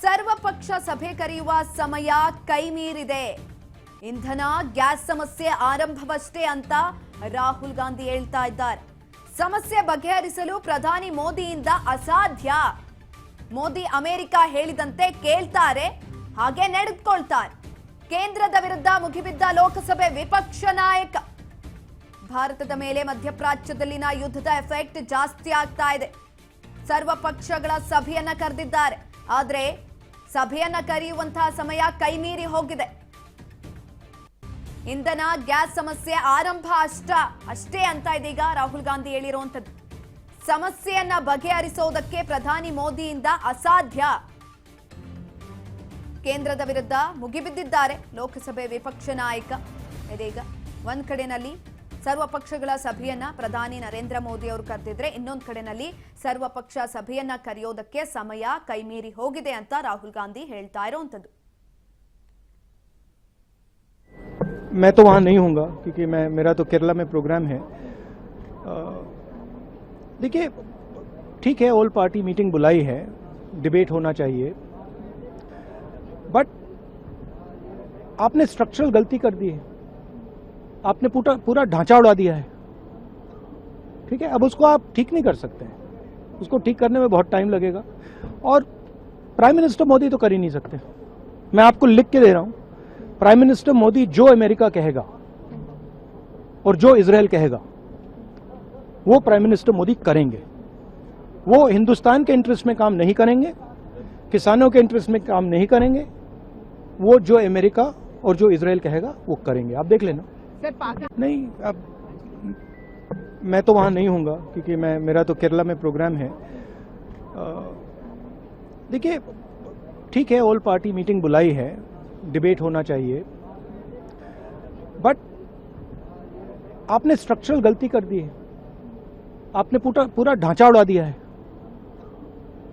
ಸರ್ವಪಕ್ಷ ಸಭೆ ಕರೆಯುವ ಸಮಯ ಕೈಮೀರಿದೆ. ಇಂಧನ ಗ್ಯಾಸ್ ಸಮಸ್ಯೆ ಆರಂಭವಷ್ಟೇ ಅಂತ ರಾಹುಲ್ ಗಾಂಧಿ ಹೇಳ್ತಾ ಇದ್ದಾರೆ. ಸಮಸ್ಯೆ ಬಗೆಹರಿಸಲು ಪ್ರಧಾನಿ ಮೋದಿಯಿಂದ ಅಸಾಧ್ಯ. ಮೋದಿ ಅಮೆರಿಕ ಹೇಳಿದಂತೆ ಕೇಳ್ತಾರೆ, ಹಾಗೆ ನಡೆದುಕೊಳ್ತಾರೆ. ಕೇಂದ್ರದ ವಿರುದ್ಧ ಮುಗಿಬಿದ್ದ ಲೋಕಸಭೆ ವಿಪಕ್ಷ ನಾಯಕ. ಭಾರತದ ಮೇಲೆ ಮಧ್ಯಪ್ರಾಚ್ಯದಲ್ಲಿನ ಯುದ್ಧದ ಎಫೆಕ್ಟ್ ಜಾಸ್ತಿ ಆಗ್ತಾ ಇದೆ. ಸರ್ವಪಕ್ಷಗಳ ಸಭೆಯನ್ನ ಕರೆದಿದ್ದಾರೆ. ಆದರೆ ಸಭೆಯನ್ನ ಕರೆಯುವಂತಹ ಸಮಯ ಕೈಮೀರಿ ಹೋಗಿದೆ. ಇಂಧನ ಗ್ಯಾಸ್ ಸಮಸ್ಯೆ ಆರಂಭ ಅಷ್ಟೇ ಅಂತ ಇದೀಗ ರಾಹುಲ್ ಗಾಂಧಿ ಹೇಳಿರುವಂತದ್ದು. ಸಮಸ್ಯೆಯನ್ನ ಬಗೆಹರಿಸುವುದಕ್ಕೆ ಪ್ರಧಾನಿ ಮೋದಿಯಿಂದ ಅಸಾಧ್ಯ. ಕೇಂದ್ರದ ವಿರುದ್ಧ ಮುಗಿಬಿದ್ದಿದ್ದಾರೆ ಲೋಕಸಭೆ ವಿಪಕ್ಷ ನಾಯಕ. ಇದೀಗ ಒಂದ್ ಕಡೆನಲ್ಲಿ ಸರ್ವಪಕ್ಷಗಳ ಸಭೆಯನ್ನ ಪ್ರಧಾನಿ ನರೇಂದ್ರ ಮೋದಿ ಅವರು ಕರೆದಿದ್ರೆ, ಇನ್ನೊಂದು ಕಡೆನಲ್ಲಿ ಸರ್ವಪಕ್ಷ ಸಭೆಯನ್ನ ಕರೆಯೋದಕ್ಕೆ ಸಮಯ ಕೈಮೀರಿ ಹೋಗಿದೆ ಅಂತ ರಾಹುಲ್ ಗಾಂಧಿ ಹೇಳ್ತಾ ಇರುವಂತದ್ದು. मैं तो वहाँ नहीं हूँगा क्योंकि मेरा तो केरला में प्रोग्राम है। देखिए, ठीक है, ऑल पार्टी मीटिंग बुलाई है, डिबेट होना चाहिए, बट आपने स्ट्रक्चरल गलती कर दी है। आपने पूरा ढांचा उड़ा दिया है। ठीक है, अब उसको आप ठीक नहीं कर सकते हैं। उसको ठीक करने में बहुत टाइम लगेगा और प्राइम मिनिस्टर मोदी तो कर ही नहीं सकते। मैं आपको लिख के दे रहा हूं, प्राइम मिनिस्टर मोदी जो अमेरिका कहेगा और जो इजराइल कहेगा वो प्राइम मिनिस्टर मोदी करेंगे। वो हिंदुस्तान के इंटरेस्ट में काम नहीं करेंगे, किसानों के इंटरेस्ट में काम नहीं करेंगे। वो जो अमेरिका और जो इजराइल कहेगा वो करेंगे। आप देख लेना। नहीं, अब मैं तो वहां नहीं हूँगा क्योंकि मेरा तो केरला में प्रोग्राम है। देखिए, ठीक है, ऑल पार्टी मीटिंग बुलाई है, डिबेट होना चाहिए, बट आपने स्ट्रक्चरल गलती कर दी है। आपने पूरा ढांचा उड़ा दिया है।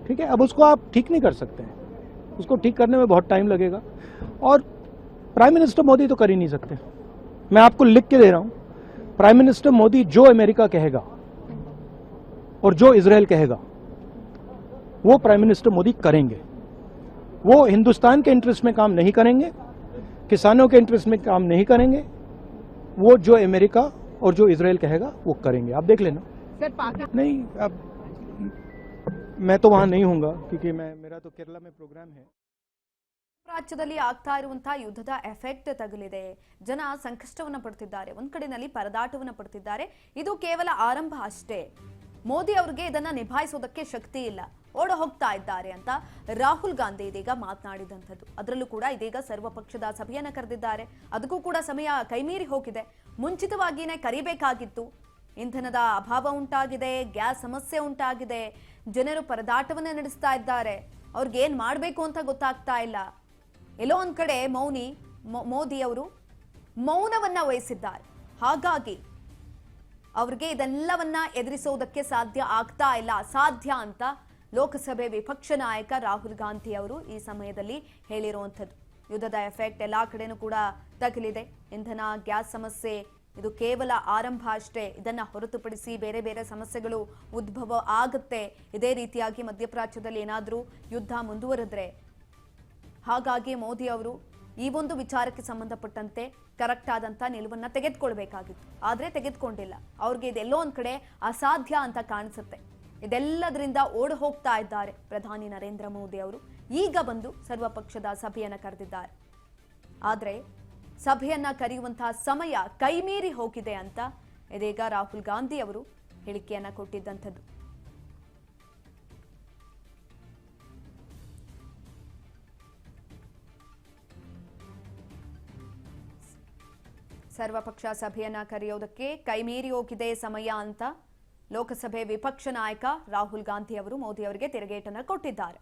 ठीक है, अब उसको आप ठीक नहीं कर सकते हैं। उसको ठीक करने में बहुत टाइम लगेगा और प्राइम मिनिस्टर मोदी तो कर ही नहीं सकते। मैं आपको लिख के दे रहा हूं, प्राइम मिनिस्टर मोदी जो अमेरिका कहेगा और जो इजराइल कहेगा वो प्राइम मिनिस्टर मोदी करेंगे। वो हिंदुस्तान के इंटरेस्ट में काम नहीं करेंगे, किसानों के इंटरेस्ट में काम नहीं करेंगे। वो जो अमेरिका और जो इजराइल कहेगा वो करेंगे। आप देख लेना। नहीं, अब मैं तो वहां नहीं हूँगा क्योंकि मेरा तो केरला में प्रोग्राम है। ರಾಜ್ಯದಲ್ಲಿ ಆಗ್ತಾ ಇರುವಂತಹ ಯುದ್ಧದ ಎಫೆಕ್ಟ್ ತಗುಲಿದೆ. ಜನ ಸಂಕಷ್ಟವನ್ನ ಪಡ್ತಿದ್ದಾರೆ, ಒಂದ್ ಕಡೆನಲ್ಲಿ ಪರದಾಟವನ್ನ ಪಡ್ತಿದ್ದಾರೆ. ಇದು ಕೇವಲ ಆರಂಭ ಅಷ್ಟೇ. ಮೋದಿ ಅವರಿಗೆ ಇದನ್ನ ನಿಭಾಯಿಸೋದಕ್ಕೆ ಶಕ್ತಿ ಇಲ್ಲ, ಓಡ ಹೋಗ್ತಾ ಇದ್ದಾರೆ ಅಂತ ರಾಹುಲ್ ಗಾಂಧಿ ಇದೀಗ ಮಾತನಾಡಿದಂಥದ್ದು. ಅದರಲ್ಲೂ ಕೂಡ ಇದೀಗ ಸರ್ವಪಕ್ಷದ ಸಭೆಯನ್ನ ಕರೆದಿದ್ದಾರೆ. ಅದಕ್ಕೂ ಕೂಡ ಸಮಯ ಕೈಮೀರಿ ಹೋಗಿದೆ. ಮುಂಚಿತವಾಗಿಯೇ ಕರಿಬೇಕಾಗಿತ್ತು. ಇಂಧನದ ಅಭಾವ ಉಂಟಾಗಿದೆ, ಗ್ಯಾಸ್ ಸಮಸ್ಯೆ ಉಂಟಾಗಿದೆ, ಜನರು ಪರದಾಟವನ್ನ ನಡೆಸ್ತಾ ಇದ್ದಾರೆ. ಅವ್ರಿಗೆ ಏನ್ ಮಾಡ್ಬೇಕು ಅಂತ ಗೊತ್ತಾಗ್ತಾ ಇಲ್ಲ. ಎಲ್ಲೋ ಒಂದ್ ಕಡೆ ಮೋದಿ ಅವರು ಮೌನವನ್ನ ವಹಿಸಿದ್ದಾರೆ. ಹಾಗಾಗಿ ಅವ್ರಿಗೆ ಇದೆಲ್ಲವನ್ನ ಎದುರಿಸೋದಕ್ಕೆ ಸಾಧ್ಯ ಆಗ್ತಾ ಇಲ್ಲ, ಅಸಾಧ್ಯ ಅಂತ ಲೋಕಸಭೆ ವಿಪಕ್ಷ ನಾಯಕ ರಾಹುಲ್ ಗಾಂಧಿ ಅವರು ಈ ಸಮಯದಲ್ಲಿ ಹೇಳಿರುವಂಥದ್ದು. ಯುದ್ಧದ ಎಫೆಕ್ಟ್ ಎಲ್ಲಾ ಕಡೆನೂ ಕೂಡ ತಗುಲಿದೆ. ಇಂಧನ ಗ್ಯಾಸ್ ಸಮಸ್ಯೆ ಇದು ಕೇವಲ ಆರಂಭ ಅಷ್ಟೇ. ಇದನ್ನ ಹೊರತುಪಡಿಸಿ ಬೇರೆ ಬೇರೆ ಸಮಸ್ಯೆಗಳು ಉದ್ಭವ ಆಗುತ್ತೆ. ಇದೇ ರೀತಿಯಾಗಿ ಮಧ್ಯಪ್ರಾಚ್ಯದಲ್ಲಿ ಏನಾದರೂ ಯುದ್ಧ ಮುಂದುವರೆದ್ರೆ, ಹಾಗಾಗಿ ಮೋದಿ ಅವರು ಈ ಒಂದು ವಿಚಾರಕ್ಕೆ ಸಂಬಂಧಪಟ್ಟಂತೆ ಕರೆಕ್ಟ್ ಆದಂತ ನಿಲುವನ್ನ ತೆಗೆದುಕೊಳ್ಬೇಕಾಗಿತ್ತು. ಆದ್ರೆ ತೆಗೆದುಕೊಂಡಿಲ್ಲ. ಅವ್ರಿಗೆ ಇದೆಲ್ಲೋ ಒಂದ್ ಕಡೆ ಅಸಾಧ್ಯ ಅಂತ ಕಾಣಿಸುತ್ತೆ. ಇದೆಲ್ಲದರಿಂದ ಓಡಿ ಹೋಗ್ತಾ ಇದ್ದಾರೆ ಪ್ರಧಾನಿ ನರೇಂದ್ರ ಮೋದಿ ಅವರು. ಈಗ ಬಂದು ಸರ್ವಪಕ್ಷದ ಸಭೆಯನ್ನ ಕರೆದಿದ್ದಾರೆ. ಆದ್ರೆ ಸಭೆಯನ್ನ ಕರೆಯುವಂತಹ ಸಮಯ ಕೈಮೀರಿ ಹೋಗಿದೆ ಅಂತ ಇದೀಗ ರಾಹುಲ್ ಗಾಂಧಿ ಅವರು ಹೇಳಿಕೆಯನ್ನ ಕೊಟ್ಟಿದ್ದಂಥದ್ದು. ಸರ್ವಪಕ್ಷ ಸಭೆಯನ್ನ ಕರೆಯೋದಕ್ಕೆ ಕೈಮೀರಿ ಹೋಗಿದೆ ಸಮಯ ಅಂತ ಲೋಕಸಭೆ ವಿಪಕ್ಷ ನಾಯಕ ರಾಹುಲ್ ಗಾಂಧಿ ಅವರು ಮೋದಿ ಅವರಿಗೆ ತಿರುಗೇಟನ್ನ ಕೊಟ್ಟಿದ್ದಾರೆ.